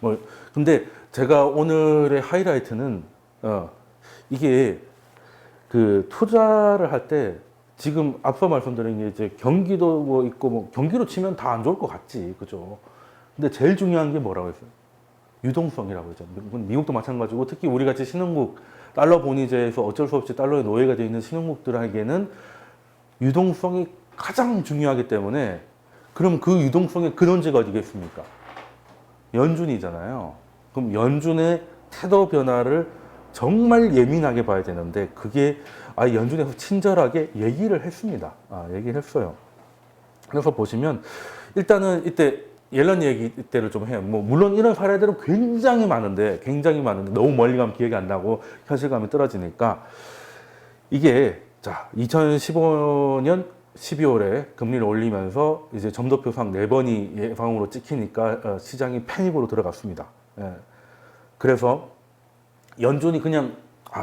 뭐 근데 제가 오늘의 하이라이트는 이게 그 투자를 할 때 지금 앞서 말씀드린 게 이제 경기도 뭐 있고 뭐 경기로 치면 다 안 좋을 것 같지, 그죠? 근데 제일 중요한 게 뭐라고 했어요? 유동성이라고 했죠. 미국도 마찬가지고 특히 우리 같이 신흥국 달러 본위제에서 어쩔 수 없이 달러의 노예가 되어 있는 신흥국들에게는 유동성이 가장 중요하기 때문에 그럼 그 유동성의 근원지가 어디겠습니까? 연준이잖아요. 그럼 연준의 태도 변화를 정말 예민하게 봐야 되는데 그게 연준에서 친절하게 얘기를 했습니다. 얘기를 했어요. 그래서 보시면 일단은 이때 옐런 얘기 때를 좀 해요. 뭐 물론 이런 사례들은 굉장히 많은데 너무 멀리 가면 기억이 안 나고 현실감이 떨어지니까 이게 자 2015년 12월에 금리를 올리면서 이제 점도표상 4번이 예상으로 찍히니까 시장이 패닉으로 들어갔습니다. 예. 그래서 연준이 그냥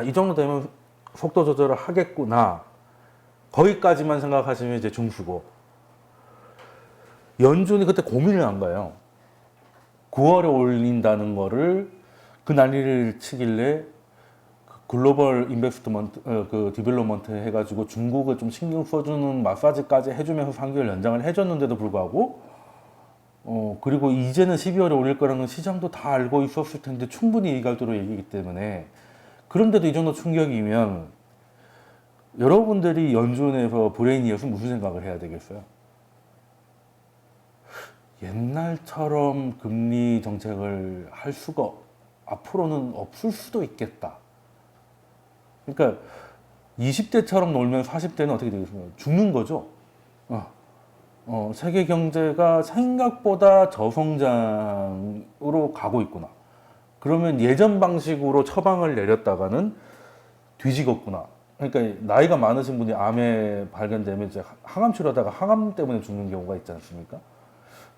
이 정도 되면 속도 조절을 하겠구나 거기까지만 생각하시면 이제 중수고 연준이 그때 고민을 한 거예요. 9월에 올린다는 거를 그 난리를 치길래 글로벌 인베스트먼트, 그 디벨롭먼트 해가지고 중국을 좀 신경 써주는 마사지까지 해주면서 3개월 연장을 해줬는데도 불구하고, 그리고 이제는 12월에 올릴 거라는 건 시장도 다 알고 있었을 텐데 충분히 이해할 대로 얘기이기 때문에 그런데도 이 정도 충격이면 여러분들이 연준에서 브레인이어서 무슨 생각을 해야 되겠어요? 옛날처럼 금리 정책을 할 수가 앞으로는 없을 수도 있겠다. 그러니까 20대처럼 놀면 40대는 어떻게 되겠습니까? 죽는 거죠. 세계 경제가 생각보다 저성장으로 가고 있구나. 그러면 예전 방식으로 처방을 내렸다가는 뒤지겠구나. 그러니까 나이가 많으신 분이 암에 발견되면 이제 항암 치료하다가 항암 때문에 죽는 경우가 있지 않습니까?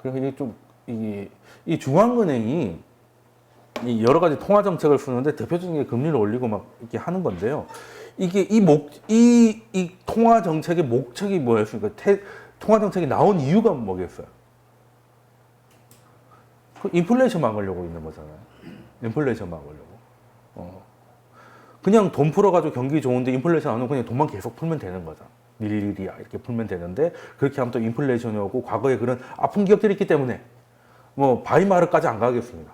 그래서 이게 좀, 이 중앙은행이 이 여러 가지 통화 정책을 쓰는데 대표적인 게 금리를 올리고 막 이렇게 하는 건데요. 이게 이 통화 정책의 목적이 뭐였습니까? 통화 정책이 나온 이유가 뭐겠어요? 그 인플레이션 막으려고 있는 거잖아요. 인플레이션 막으려고. 그냥 돈 풀어가지고 경기 좋은데 인플레이션 안 오면 그냥 돈만 계속 풀면 되는 거죠. 일일이야 이렇게 풀면 되는데 그렇게 하면 또 인플레이션이 오고 과거에 그런 아픈 기억들이 있기 때문에 뭐 바이마르까지 안 가겠습니다.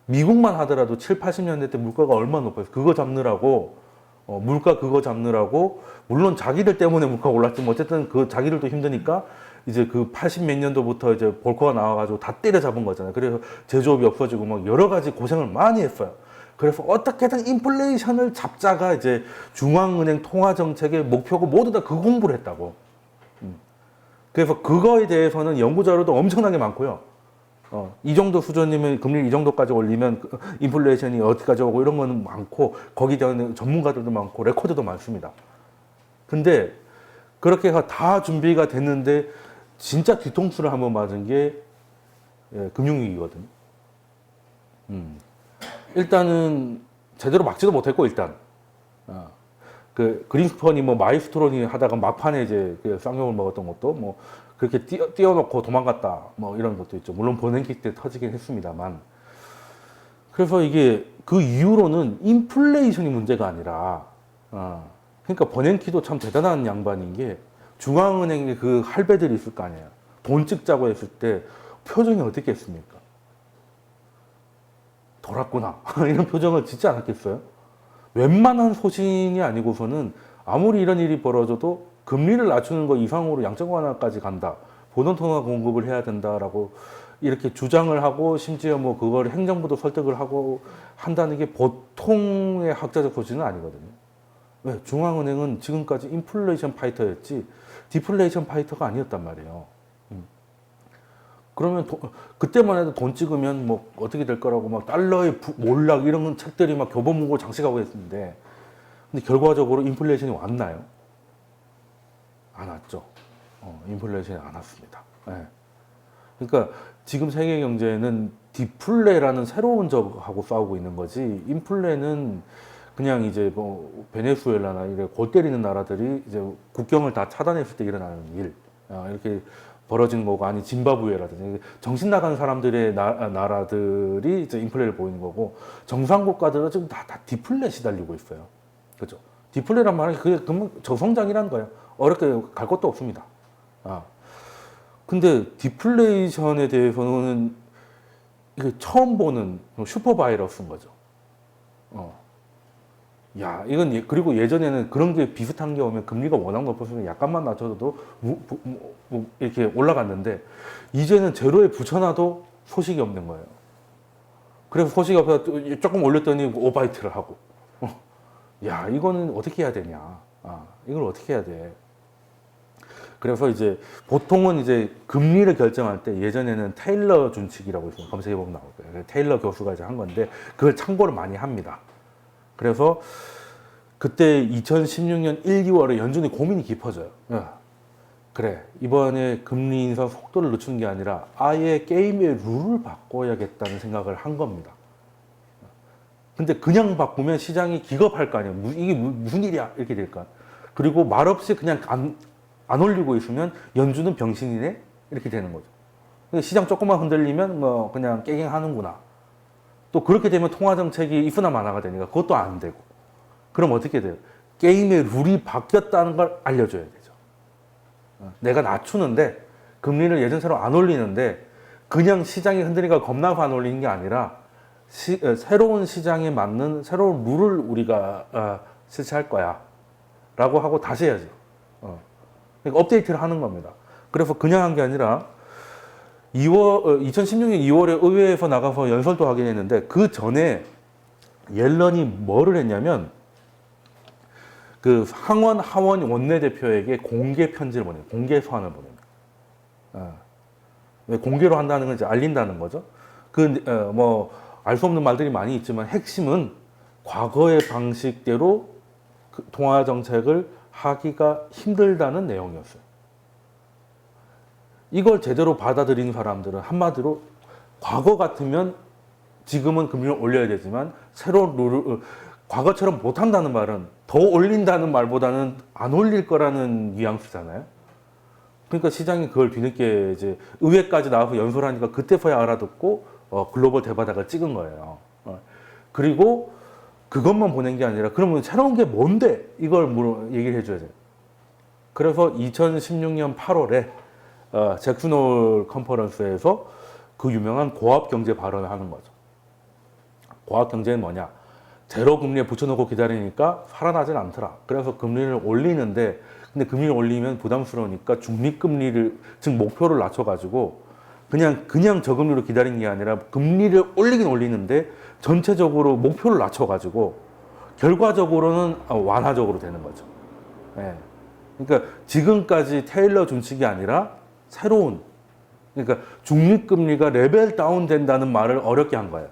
미국만 하더라도 7, 80년대 때 물가가 얼마나 높았어요. 그거 잡느라고 물가 그거 잡느라고 물론 자기들 때문에 물가가 올랐지만 어쨌든 그 자기들도 힘드니까 이제 그 80 몇 년도부터 이제 볼코가 나와가지고 다 때려잡은 거잖아요. 그래서 제조업이 없어지고 막 여러 가지 고생을 많이 했어요. 그래서 어떻게든 인플레이션을 잡자가 이제 중앙은행 통화 정책의 목표고 모두 다 그 공부를 했다고. 그래서 그거에 대해서는 연구 자료도 엄청나게 많고요. 이 정도 수준이면 금리 이 정도까지 올리면 인플레이션이 어디까지 오고 이런 거는 많고 거기에 대한 전문가들도 많고 레코드도 많습니다. 근데 그렇게 해서 다 준비가 됐는데 진짜 뒤통수를 한번 맞은 게 금융위기거든요. 일단은 제대로 막지도 못했고 일단 그 그린스펀이 뭐 마이스트론이 하다가 막판에 이제 그 쌍욕을 먹었던 것도 뭐 그렇게 띄워놓고 도망갔다 뭐 이런 것도 있죠. 물론 버냉키 때 터지긴 했습니다만. 그래서 이게 그 이후로는 인플레이션이 문제가 아니라 그러니까 버냉키도 참 대단한 양반인 게 중앙은행에 그 할배들이 있을 거 아니에요. 돈 찍자고 했을 때 표정이 어떻겠습니까? 돌았구나 이런 표정을 짓지 않았겠어요? 웬만한 소신이 아니고서는 아무리 이런 일이 벌어져도 금리를 낮추는 거 이상으로 양적 완화까지 간다. 보던 통화 공급을 해야 된다라고 이렇게 주장을 하고 심지어 뭐 그걸 행정부도 설득을 하고 한다는 게 보통의 학자적 소신은 아니거든요. 왜? 중앙은행은 지금까지 인플레이션 파이터였지 디플레이션 파이터가 아니었단 말이에요. 그러면 그때만 해도 돈 찍으면 뭐 어떻게 될 거라고 막 달러의 몰락 이런 책들이 막 교보문고 장식하고 했는데 근데 결과적으로 인플레이션이 왔나요? 안 왔죠. 인플레이션이 안 왔습니다. 네. 그러니까 지금 세계 경제는 디플레라는 새로운 적하고 싸우고 있는 거지 인플레는 그냥 이제 뭐 베네수엘라나 이래 골 때리는 나라들이 이제 국경을 다 차단했을 때 일어나는 일 이렇게 벌어지는 거고, 아니 짐바브웨라든지 정신 나간 사람들의 나라들이 이제 인플레를 보이는 거고, 정상 국가들은 지금 다 디플레 시달리고 있어요. 그죠? 디플레란 말은 그게 저성장이라는 거예요. 어렵게 갈 것도 없습니다. 근데 디플레이션에 대해서는 이게 처음 보는 슈퍼 바이러스인 거죠. 야, 이건 그리고 예전에는 그런 게 비슷한 게 오면 금리가 워낙 높아서 약간만 낮춰도 이렇게 올라갔는데, 이제는 제로에 붙여놔도 소식이 없는 거예요. 그래서 소식이 없어서 조금 올렸더니 오바이트를 하고. 야, 이거는 어떻게 해야 되냐. 이걸 어떻게 해야 돼. 그래서 이제 보통은 이제 금리를 결정할 때 예전에는 테일러 준칙이라고 있어요. 검색해보면 나올 거예요. 테일러 교수가 이제 한 건데 그걸 참고를 많이 합니다. 그래서 그때 2016년 1, 2월에 연준이 고민이 깊어져요. 그래, 이번에 금리 인상 속도를 늦추는 게 아니라 아예 게임의 룰을 바꿔야겠다는 생각을 한 겁니다. 근데 그냥 바꾸면 시장이 기겁할 거 아니에요. 이게 무슨 일이야? 이렇게 될까? 그리고 말없이 그냥 안 올리고 있으면 연준은 병신이네? 이렇게 되는 거죠. 시장 조금만 흔들리면 뭐 그냥 깨갱하는구나. 또 그렇게 되면 통화정책이 있으나 마나가 되니까 그것도 안 되고. 그럼 어떻게 돼요? 게임의 룰이 바뀌었다는 걸 알려줘야 되죠. 내가 낮추는데 금리를 예전처럼 안 올리는데 그냥 시장이 흔들리니까 겁나서 안 올리는 게 아니라 새로운 시장에 맞는 새로운 룰을 우리가 실시할 거야 라고 하고 다시 해야죠. 그러니까 업데이트를 하는 겁니다. 그래서 그냥 한 게 아니라 2016년 2월에 의회에서 나가서 연설도 하긴 했는데 그 전에 옐런이 뭐를 했냐면 그 상원, 하원 원내대표에게 공개 편지를 보내요. 공개 서한을 보냅니다. 왜 공개로 한다는 건 이제 알린다는 거죠. 알 수 없는 말들이 많이 있지만 핵심은 과거의 방식대로 그 통화 정책을 하기가 힘들다는 내용이었어요. 이걸 제대로 받아들이는 사람들은 한마디로 과거 같으면 지금은 금리를 올려야 되지만 새로운 룰을 과거처럼 못한다는 말은 더 올린다는 말보다는 안 올릴 거라는 뉘앙스잖아요. 그러니까 시장이 그걸 뒤늦게 이제 의회까지 나와서 연설하니까 그때서야 알아듣고 글로벌 대바닥을 찍은 거예요. 그리고 그것만 보낸 게 아니라 그러면 새로운 게 뭔데 이걸 얘기를 해줘야 돼요. 그래서 2016년 8월에 잭슨 홀 컨퍼런스에서 그 유명한 고압 경제 발언을 하는 거죠. 고압 경제는 뭐냐? 제로 금리에 붙여놓고 기다리니까 살아나질 않더라. 그래서 금리를 올리는데, 근데 금리를 올리면 부담스러우니까 중립금리를, 즉 목표를 낮춰가지고 그냥 저금리로 기다리는 게 아니라 금리를 올리긴 올리는데 전체적으로 목표를 낮춰가지고 결과적으로는 완화적으로 되는 거죠. 예. 그러니까 지금까지 테일러 준칙이 아니라 새로운, 그러니까 중립금리가 레벨 다운 된다는 말을 어렵게 한 거예요.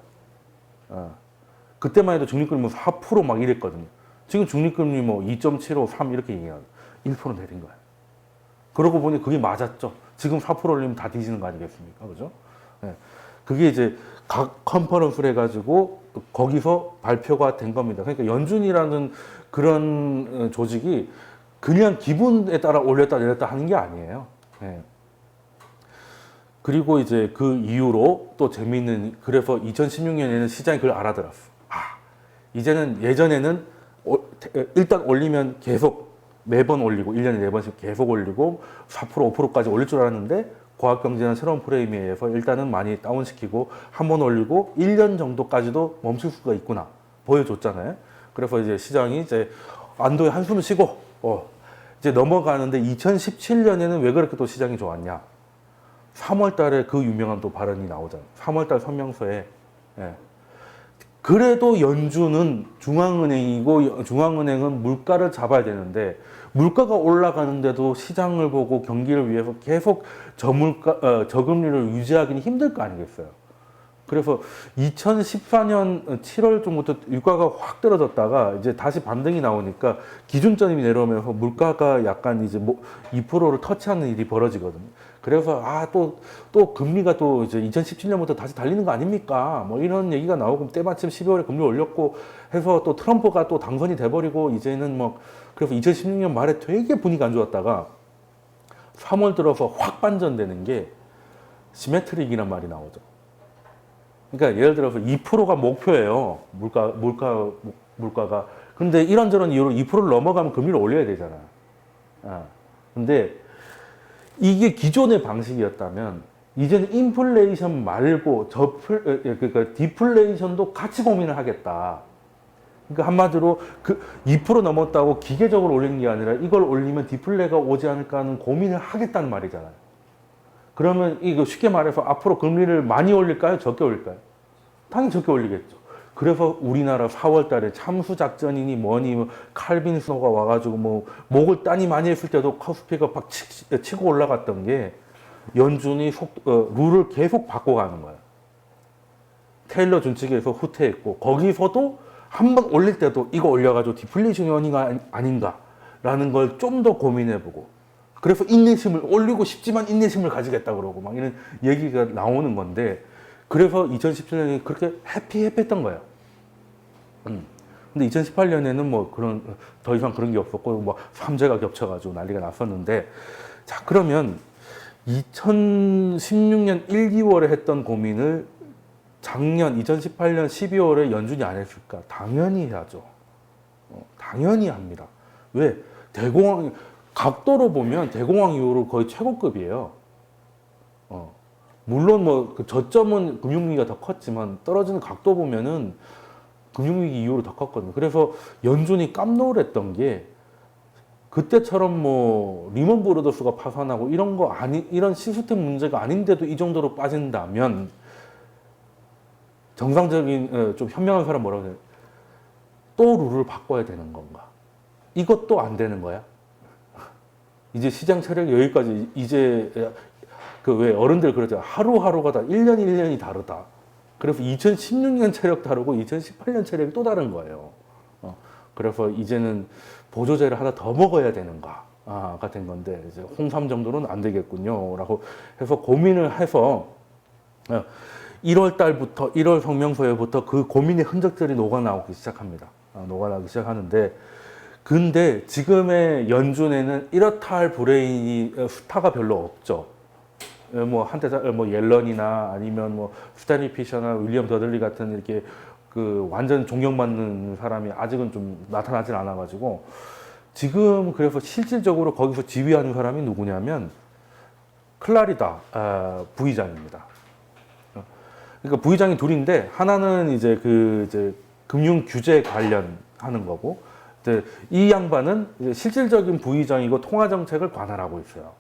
그때만 해도 중립금리 4% 막 이랬거든요. 지금 중립금리 2.75, 3 이렇게 얘기하고 1% 내린 거예요. 그러고 보니 그게 맞았죠. 지금 4% 올리면 다 뒤지는 거 아니겠습니까? 그죠? 네. 그게 이제 각 컨퍼런스를 해가지고 거기서 발표가 된 겁니다. 그러니까 연준이라는 그런 조직이 그냥 기분에 따라 올렸다 내렸다 하는 게 아니에요. 네. 그리고 이제 그 이후로 또 재미있는, 그래서 2016년에는 시장이 그걸 알아들었어. 이제는 예전에는 일단 올리면 계속 매번 올리고 1년에 4번씩 계속 올리고 4% 5%까지 올릴 줄 알았는데 과학경제는 새로운 프레임에 의해서 일단은 많이 다운시키고 한 번 올리고 1년 정도까지도 멈출 수가 있구나 보여줬잖아요. 그래서 이제 시장이 이제 안도의 한숨을 쉬고 이제 넘어가는데 2017년에는 왜 그렇게 또 시장이 좋았냐? 3월 달에 그 유명한 또 발언이 나오잖아요. 3월 달 성명서에 그래도 연준은 중앙은행이고 중앙은행은 물가를 잡아야 되는데 물가가 올라가는데도 시장을 보고 경기를 위해서 계속 저금리를 유지하기는 힘들 거 아니겠어요. 그래서 2014년 7월 정도부터 유가가 확 떨어졌다가 이제 다시 반등이 나오니까 기준점이 내려오면서 물가가 약간 이제 2%를 터치하는 일이 벌어지거든요. 그래서 또 금리가 또 이제 2017년부터 다시 달리는 거 아닙니까? 이런 얘기가 나오고 때마침 12월에 금리 올렸고 해서 또 트럼프가 또 당선이 돼버리고 이제는 그래서 2016년 말에 되게 분위기가 안 좋았다가 3월 들어서 확 반전되는 게 시메트릭이란 말이 나오죠. 그러니까 예를 들어서 2%가 목표예요. 물가가. 근데 이런저런 이유로 2%를 넘어가면 금리를 올려야 되잖아. 근데 이게 기존의 방식이었다면 이제는 인플레이션 말고 그러니까 디플레이션도 같이 고민을 하겠다. 그러니까 한마디로 그 2% 넘었다고 기계적으로 올리는 게 아니라 이걸 올리면 디플레가 오지 않을까 하는 고민을 하겠다는 말이잖아요. 그러면 이거 쉽게 말해서 앞으로 금리를 많이 올릴까요? 적게 올릴까요? 당연히 적게 올리겠죠. 그래서 우리나라 4월 달에 참수작전이니 뭐니 뭐 칼빈 스노가 와가지고 뭐 목을 따니 많이 했을 때도 코스피가 막 치고 올라갔던 게 연준이 룰을 계속 바꿔가는 거예요. 테일러 준칙에서 후퇴했고 거기서도 한 번 올릴 때도 이거 올려가지고 디플레이션 원인가 아닌가라는 걸 좀 더 고민해보고 그래서 인내심을 올리고 싶지만 인내심을 가지겠다 그러고 막 이런 얘기가 나오는 건데 그래서 2017년이 그렇게 해피했던 거예요. 근데 2018년에는 뭐 그런 더 이상 그런 게 없었고 뭐 삼재가 겹쳐가지고 난리가 났었는데 자 그러면 2016년 1, 2월에 했던 고민을 작년 2018년 12월에 연준이 안 했을까? 당연히 해야죠. 당연히 합니다. 왜? 대공황 각도로 보면 대공황 이후로 거의 최고급이에요. 물론 뭐 그 저점은 금융위기가 더 컸지만 떨어지는 각도 보면은 금융위기 이후로 더 컸거든요. 그래서 연준이 깜놀했던 게 그때처럼 뭐 리먼 브로더스가 파산하고 이런 거 이런 시스템 문제가 아닌데도 이 정도로 빠진다면 정상적인 좀 현명한 사람 뭐라고 해요? 또 룰을 바꿔야 되는 건가? 이것도 안 되는 거야? 이제 시장 체력이 여기까지 이제 그 왜 어른들 그러죠. 하루하루가 다 1년 1년이 다르다. 그래서 2016년 체력 다르고 2018년 체력이 또 다른 거예요. 그래서 이제는 보조제를 하나 더 먹어야 되는가가 된 건데 이제 홍삼 정도는 안 되겠군요라고 해서 고민을 해서 1월 달부터 1월 성명서에부터 그 고민의 흔적들이 녹아나오기 시작합니다. 녹아나오기 시작하는데 근데 지금의 연준에는 이렇다 할 브레인이 스타가 별로 없죠. 뭐 한때 뭐 옐런이나 아니면 뭐 스탠리 피셔나 윌리엄 더들리 같은 이렇게 그 완전 존경받는 사람이 아직은 좀 나타나질 않아가지고 지금 그래서 실질적으로 거기서 지휘하는 사람이 누구냐면 클라리다 부의장입니다. 그러니까 부의장이 둘인데 하나는 이제 이제 금융 규제 관련하는 거고 이제 이 양반은 이제 실질적인 부의장이고 통화 정책을 관할하고 있어요.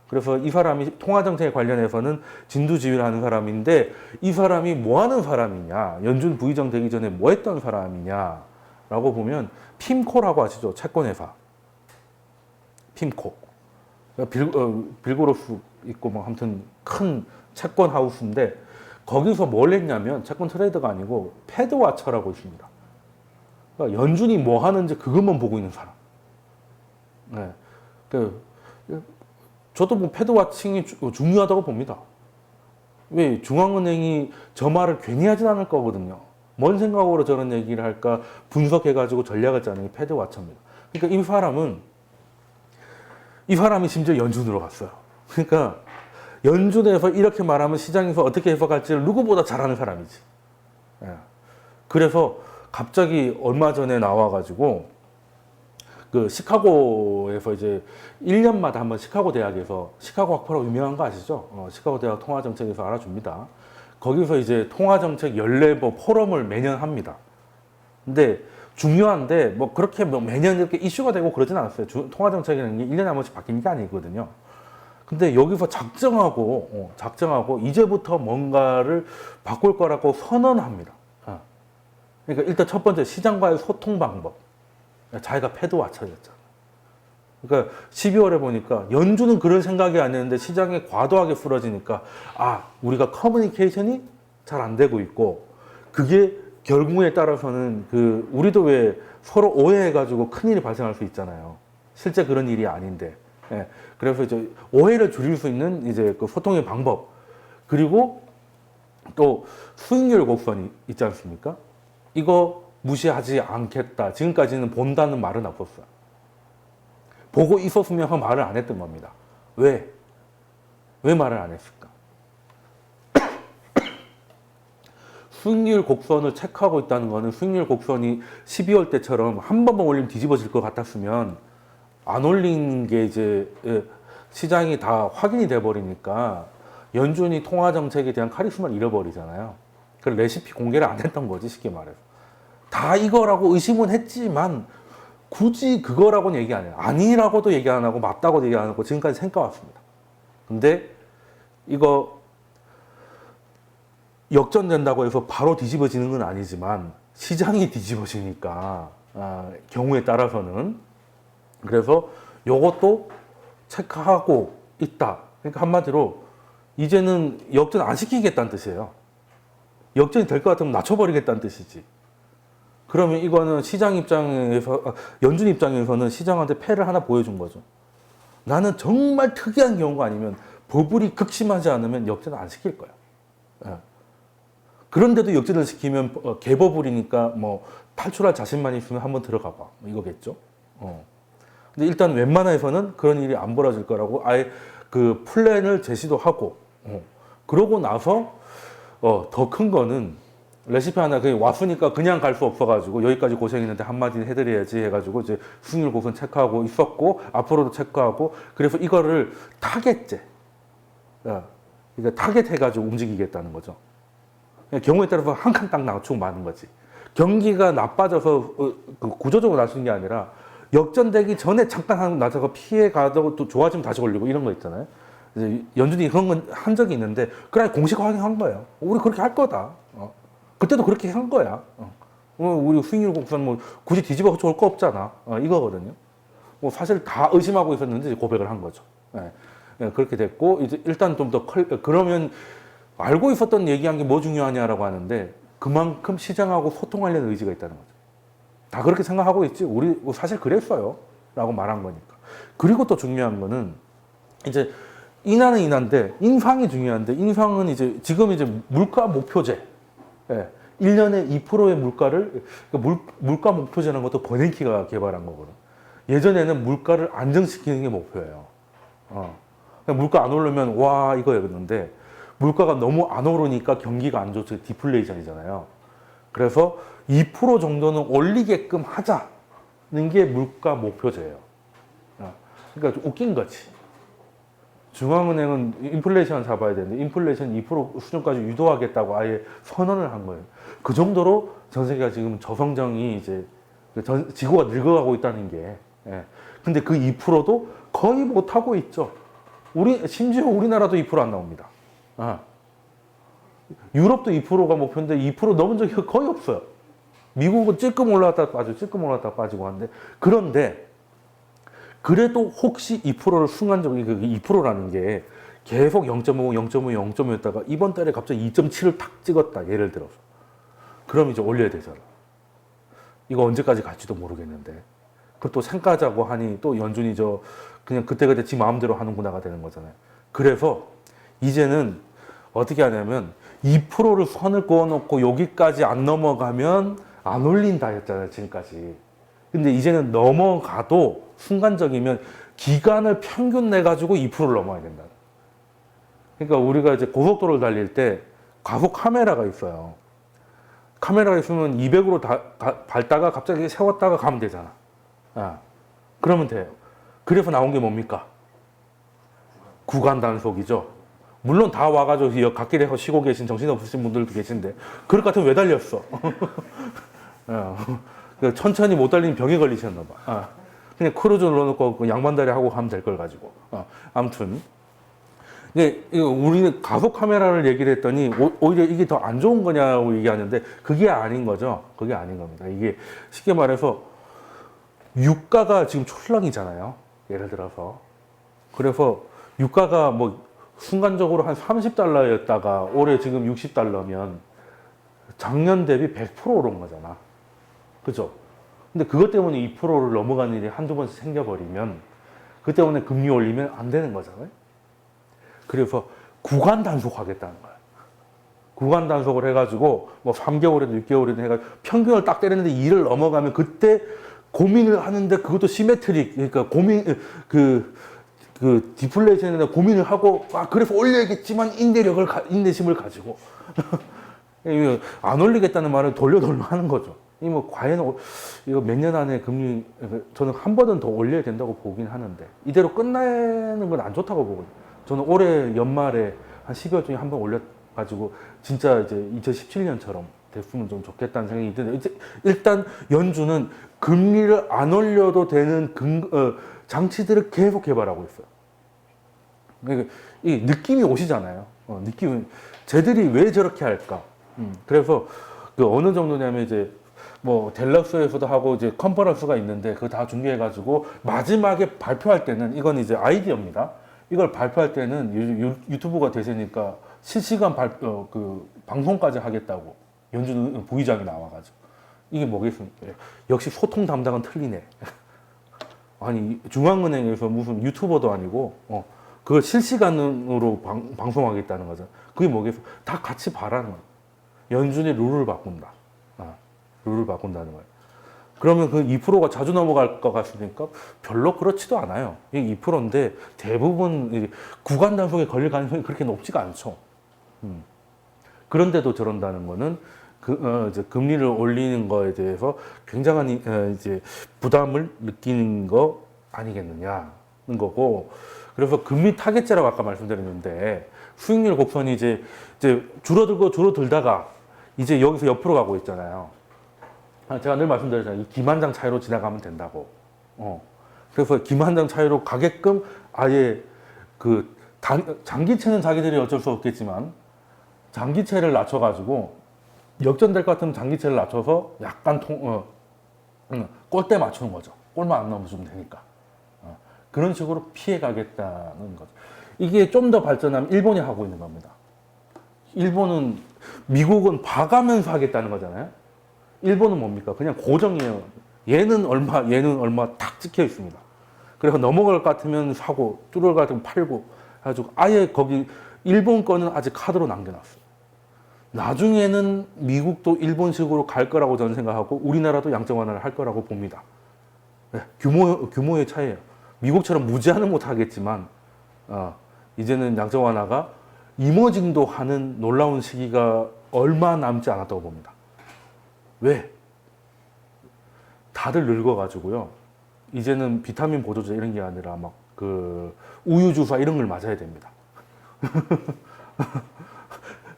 그래서 이 사람이 통화 정책에 관련해서는 진두지휘를 하는 사람인데 이 사람이 뭐 하는 사람이냐, 연준 부의장 되기 전에 뭐 했던 사람이냐라고 보면 핌코라고 아시죠? 채권회사. 핌코. 빌고로스 있고 뭐 아무튼 큰 채권 하우스인데 거기서 뭘 했냐면 채권 트레이더가 아니고 패드와처라고 있습니다. 그러니까 연준이 뭐 하는지 그것만 보고 있는 사람. 네. 저도 뭐 패드와칭이 중요하다고 봅니다. 왜? 중앙은행이 저 말을 괜히 하진 않을 거거든요. 뭔 생각으로 저런 얘기를 할까 분석해가지고 전략을 짜는 게 패드와처입니다. 그러니까 이 사람이 심지어 연준으로 갔어요. 그러니까 연준에서 이렇게 말하면 시장에서 어떻게 해석할지를 누구보다 잘하는 사람이지. 그래서 갑자기 얼마 전에 나와가지고 그 시카고에서 이제 1년마다 한번 시카고 대학에서 시카고 학파라고 유명한 거 아시죠? 시카고 대학 통화정책에서 알아줍니다. 거기서 이제 통화정책 14번 포럼을 매년 합니다. 근데 중요한데 뭐 그렇게 뭐 매년 이렇게 이슈가 되고 그러진 않았어요. 통화정책이라는 게 1년에 한 번씩 바뀌는 게 아니거든요. 근데 여기서 작정하고 이제부터 뭔가를 바꿀 거라고 선언합니다. 그러니까 일단 첫 번째 시장과의 소통 방법. 자기가 패드와처였잖아. 그러니까 12월에 보니까 연준은 그런 생각이 아니었는데 시장에 과도하게 풀어지니까 우리가 커뮤니케이션이 잘 안 되고 있고 그게 결국에 따라서는 우리도 왜 서로 오해해가지고 큰일이 발생할 수 있잖아요. 실제 그런 일이 아닌데. 그래서 이제 오해를 줄일 수 있는 이제 그 소통의 방법 그리고 또 수익률 곡선이 있지 않습니까? 이거 무시하지 않겠다. 지금까지는 본다는 말은 없었어요. 보고 있었으면 말을 안 했던 겁니다. 왜? 왜 말을 안 했을까? 수익률 곡선을 체크하고 있다는 거는 수익률 곡선이 12월 때처럼 한 번만 올리면 뒤집어질 것 같았으면 안 올린 게 이제 시장이 다 확인이 돼 버리니까 연준이 통화 정책에 대한 카리스마를 잃어버리잖아요. 그 레시피 공개를 안 했던 거지, 쉽게 말해서. 다 이거라고 의심은 했지만 굳이 그거라고는 얘기 안 해요. 아니라고도 얘기 안 하고 맞다고도 얘기 안 하고 지금까지 생각해왔습니다. 근데 이거 역전된다고 해서 바로 뒤집어지는 건 아니지만 시장이 뒤집어지니까 경우에 따라서는 그래서 요것도 체크하고 있다. 그러니까 한마디로 이제는 역전 안 시키겠다는 뜻이에요. 역전이 될 것 같으면 낮춰버리겠다는 뜻이지. 그러면 이거는 시장 입장에서, 연준 입장에서는 시장한테 패를 하나 보여준 거죠. 나는 정말 특이한 경우가 아니면 버블이 극심하지 않으면 역전을 안 시킬 거야. 예. 그런데도 역전을 시키면 개버블이니까 뭐 탈출할 자신만 있으면 한번 들어가 봐. 뭐 이거겠죠. 근데 일단 웬만해서는 그런 일이 안 벌어질 거라고 아예 그 플랜을 제시도 하고, 그러고 나서 더 큰 거는 레시피 하나 그냥 왔으니까 그냥 갈 수 없어가지고 여기까지 고생했는데 한마디 해드려야지 해가지고 이제 수익률 곡선 체크하고 있었고 앞으로도 체크하고 그래서 이거를 타겟제, 그러니까 타겟 해가지고 움직이겠다는 거죠. 경우에 따라서 한 칸 딱 낮추고 마는 거지. 경기가 나빠져서 구조적으로 낮추는 게 아니라 역전되기 전에 잠깐 낮아서 피해 가도 또 좋아지면 다시 올리고 이런 거 있잖아요. 이제 연준이 그런 건 한 적이 있는데 그래 공식 확인한 거예요. 우리 그렇게 할 거다. 그때도 그렇게 한 거야. 우리 수익률 곡선 뭐 굳이 뒤집어 좋을 거 없잖아. 이거거든요. 뭐 사실 다 의심하고 있었는데 고백을 한 거죠. 그렇게 됐고 이제 일단 좀 더 그러면 알고 있었던 얘기한 게 뭐 중요하냐라고 하는데 그만큼 시장하고 소통하려는 의지가 있다는 거죠. 다 그렇게 생각하고 있지. 우리 사실 그랬어요. 라고 말한 거니까. 그리고 또 중요한 거는 이제 인하는 인하인데 인상이 중요한데 인상은 이제 지금 이제 물가 목표제. 1년에 2%의 물가를 물가 목표제라는 것도 버냉키가 개발한 거거든. 예전에는 물가를 안정시키는 게 목표예요. 물가 안 오르면 와 이거였는데 물가가 너무 안 오르니까 경기가 안 좋죠. 디플레이션이잖아요. 그래서 2% 정도는 올리게끔 하자는 게 물가 목표제예요. 그러니까 좀 웃긴 거지. 중앙은행은 인플레이션 잡아야 되는데 인플레이션 2% 수준까지 유도하겠다고 아예 선언을 한 거예요. 그 정도로 전 세계가 지금 저성장이 이제 지구가 늙어가고 있다는 게. 근데 그 2%도 거의 못 하고 있죠. 심지어 우리나라도 2%안 나옵니다. 유럽도 2%가 목표인데 2% 넘은 적이 거의 없어요. 미국은 찔끔 올라갔다 빠지고 찔끔 올라갔다 빠지고 하는데 그런데 그래도 혹시 2%를 순간적으로 2%라는 게 계속 0.5, 0.5, 0.5였다가 이번 달에 갑자기 2.7을 탁 찍었다. 예를 들어서. 그럼 이제 올려야 되잖아. 이거 언제까지 갈지도 모르겠는데. 그것도 생각하자고 하니 또 연준이 그냥 그때그때 지 마음대로 하는구나가 되는 거잖아요. 그래서 이제는 어떻게 하냐면 2%를 선을 그어놓고 여기까지 안 넘어가면 안 올린다 했잖아요. 지금까지. 근데 이제는 넘어가도 순간적이면 기간을 평균 내가지고 2%를 넘어야 된다. 그러니까 우리가 이제 고속도로를 달릴 때 가속 카메라가 있어요. 카메라가 있으면 200으로 밟다가 갑자기 세웠다가 가면 되잖아. 그러면 돼요. 그래서 나온 게 뭡니까? 구간 단속이죠. 물론 다 와가지고 갓길에서 쉬고 계신 정신없으신 분들도 계신데 그럴 것 같으면 왜 달렸어? 천천히 못 달리는 병에 걸리셨나 봐. 그냥 크루즈 눌러놓고 양반다리 하고 가면 될 걸 가지고. 아무튼. 우리는 가속 카메라를 얘기를 했더니 오히려 이게 더 안 좋은 거냐고 얘기하는데 그게 아닌 거죠. 그게 아닌 겁니다. 이게 쉽게 말해서 유가가 지금 촐랑이잖아요. 예를 들어서. 그래서 유가가 뭐 순간적으로 한 30달러였다가 올해 지금 60달러면 작년 대비 100% 오른 거잖아. 그죠? 근데 그것 때문에 2%를 넘어가는 일이 한두 번씩 생겨버리면 그 때문에 금리 올리면 안 되는 거잖아요. 그래서 구간 단속하겠다는 거야. 구간 단속을 해가지고 뭐 3개월에도 6개월에도 해가지고 평균을 딱 때렸는데 2를 넘어가면 그때 고민을 하는데 그것도 시메트릭, 그러니까 그 디플레이션에 대한 고민을 하고 그래서 올려야겠지만 인내심을 가지고 안 올리겠다는 말을 돌려 하는 거죠. 이 뭐 과연 이거 몇 년 안에 금리 저는 한 번은 더 올려야 된다고 보긴 하는데 이대로 끝나는 건 안 좋다고 보거든요. 저는 올해 연말에 한 12월 중에 한 번 올려가지고 진짜 이제 2017년처럼 됐으면 좀 좋겠다는 생각이 드는데 일단 연준은 금리를 안 올려도 되는 장치들을 계속 개발하고 있어요. 그러니까 이 느낌이 오시잖아요. 느낌은 쟤들이 왜 저렇게 할까? 그래서 그 어느 정도냐면 이제 뭐 델러스에서도 하고 이제 컨퍼런스가 있는데 그거 다 준비해가지고 마지막에 발표할 때는 이건 이제 아이디어입니다. 이걸 발표할 때는 유튜브가 대세니까 실시간 그 방송까지 하겠다고 연준 부의장이 나와가지고 이게 뭐겠습니까? 역시 소통 담당은 틀리네. 아니 중앙은행에서 무슨 유튜버도 아니고 그걸 실시간으로 방송하겠다는 거죠. 그게 뭐겠어? 다 같이 바라는 거예요. 연준이 룰을 바꾼다. 룰을 바꾼다는 거예요. 그러면 그 2%가 자주 넘어갈 것 같으니까 별로 그렇지도 않아요. 이게 2%인데 대부분 구간 단속에 걸릴 가능성이 그렇게 높지가 않죠. 그런데도 저런다는 거는 이제 금리를 올리는 거에 대해서 굉장한 이제 부담을 느끼는 거 아니겠느냐는 거고. 그래서 금리 타겟제라고 아까 말씀드렸는데 수익률 곡선이 이제 줄어들다가 이제 여기서 옆으로 가고 있잖아요. 제가 늘 말씀드렸잖아요. 이 기만장 차이로 지나가면 된다고. 그래서 기만장 차이로 가게끔 아예 장기채는 자기들이 어쩔 수 없겠지만 장기채를 낮춰가지고 역전될 것 같으면 장기채를 낮춰서 약간 골대 맞추는 거죠. 골만 안 넘어주면 되니까. 그런 식으로 피해 가겠다는 거죠. 이게 좀 더 발전하면 일본이 하고 있는 겁니다. 미국은 봐가면서 하겠다는 거잖아요. 일본은 뭡니까? 그냥 고정이에요. 얘는 얼마 딱 찍혀 있습니다. 그래서 넘어갈 것 같으면 사고, 뚫을 것 같으면 팔고 해가지고 아예 거기 일본 거는 아직 카드로 남겨놨어요. 나중에는 미국도 일본식으로 갈 거라고 저는 생각하고 우리나라도 양적 완화를 할 거라고 봅니다. 네, 규모의 차이예요. 미국처럼 무제한은 못 하겠지만 이제는 양적 완화가 이머징도 하는 놀라운 시기가 얼마 남지 않았다고 봅니다. 왜? 다들 늙어가지고요. 이제는 비타민 보조제 이런 게 아니라 막 우유 주사 이런 걸 맞아야 됩니다.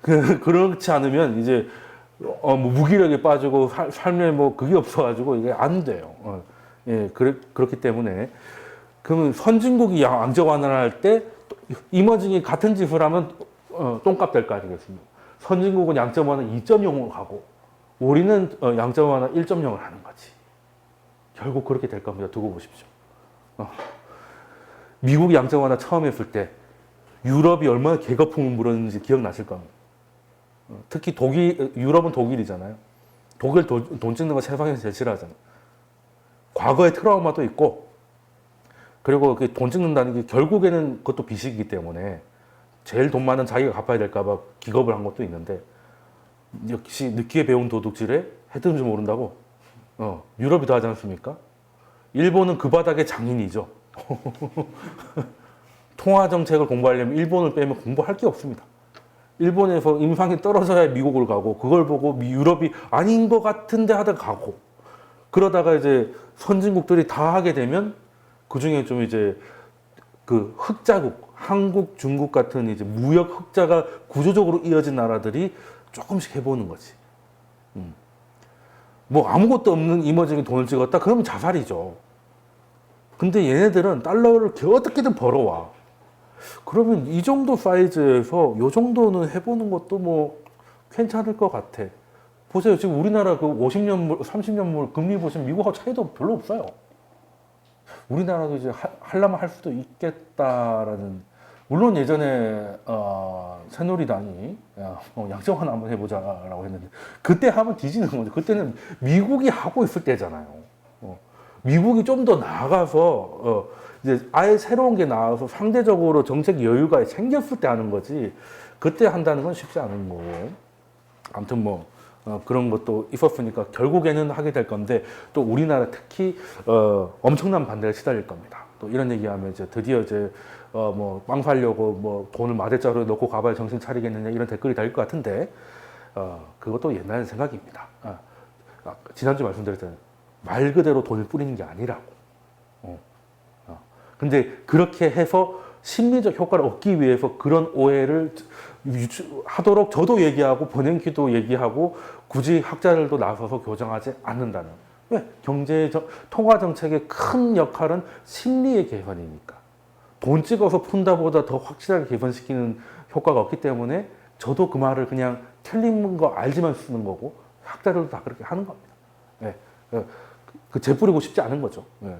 그렇지 않으면 이제 뭐 무기력에 빠지고 삶에 뭐 그게 없어가지고 이게 안 돼요. 예, 그렇기 때문에 그러면 선진국이 양적 완화를 할 때 이머징이 같은 짓을 하면 똥값 될 거 아니겠습니까? 선진국은 양적 완화 2.0으로 가고 우리는 양적 완화 1.0을 하는 거지. 결국 그렇게 될 겁니다. 두고 보십시오. 미국이 양적 완화 처음 했을 때 유럽이 얼마나 개거품을 물었는지 기억나실 겁니다. 특히 유럽은 독일이잖아요. 독일 돈 찍는 거 세상에서 제일 싫어하잖아요. 과거의 트라우마도 있고, 그리고 돈 찍는다는 게 결국에는 그것도 빚이기 때문에 제일 돈 많은 자기가 갚아야 될까봐 기겁을 한 것도 있는데, 역시 늦게 배운 도둑질에 해드는 줄 모른다고. 유럽이 더 하지 않습니까? 일본은 그 바닥의 장인이죠. 통화 정책을 공부하려면 일본을 빼면 공부할 게 없습니다. 일본에서 인상이 떨어져야 미국을 가고 그걸 보고 유럽이 아닌 것 같은데 하다가 가고 그러다가 이제 선진국들이 다 하게 되면 그 중에 좀 이제 흑자국, 한국, 중국 같은 이제 무역 흑자가 구조적으로 이어진 나라들이 조금씩 해보는 거지. 뭐 아무것도 없는 이머징이 돈을 찍었다? 그러면 자살이죠. 근데 얘네들은 달러를 어떻게든 벌어와. 그러면 이 정도 사이즈에서 이 정도는 해보는 것도 뭐 괜찮을 것 같아. 보세요. 지금 우리나라 50년물, 30년물 금리 보시면 미국하고 차이도 별로 없어요. 우리나라도 이제 하려면 할 수도 있겠다라는. 물론 예전에 새누리당이 양적 완화 한번 해보자라고 했는데 그때 하면 뒤지는 거죠. 그때는 미국이 하고 있을 때잖아요. 미국이 좀 더 나아가서 이제 아예 새로운 게 나와서 상대적으로 정책 여유가 생겼을 때 하는 거지 그때 한다는 건 쉽지 않은 거고. 아무튼 뭐 그런 것도 있었으니까 결국에는 하게 될 건데 또 우리나라 특히 엄청난 반대를 시달릴 겁니다. 또 이런 얘기하면 이제 드디어 이제 뭐 빵 살려고 뭐 돈을 마대자루에 넣고 가봐야 정신 차리겠느냐 이런 댓글이 달릴 것 같은데 그것도 옛날 생각입니다. 지난주 말씀드렸잖아요. 말 그대로 돈을 뿌리는 게 아니라고. 근데 그렇게 해서 심리적 효과를 얻기 위해서 그런 오해를 하도록 저도 얘기하고 버냉키도 얘기하고 굳이 학자들도 나서서 교정하지 않는다는. 왜? 통화 정책의 큰 역할은 심리의 개선이니까. 돈 찍어서 푼다보다 더 확실하게 개선시키는 효과가 없기 때문에 저도 그 말을 그냥 틀린 거 알지만 쓰는 거고 학자들도 다 그렇게 하는 겁니다. 예. 그 재뿌리고 싶지 않은 거죠. 예.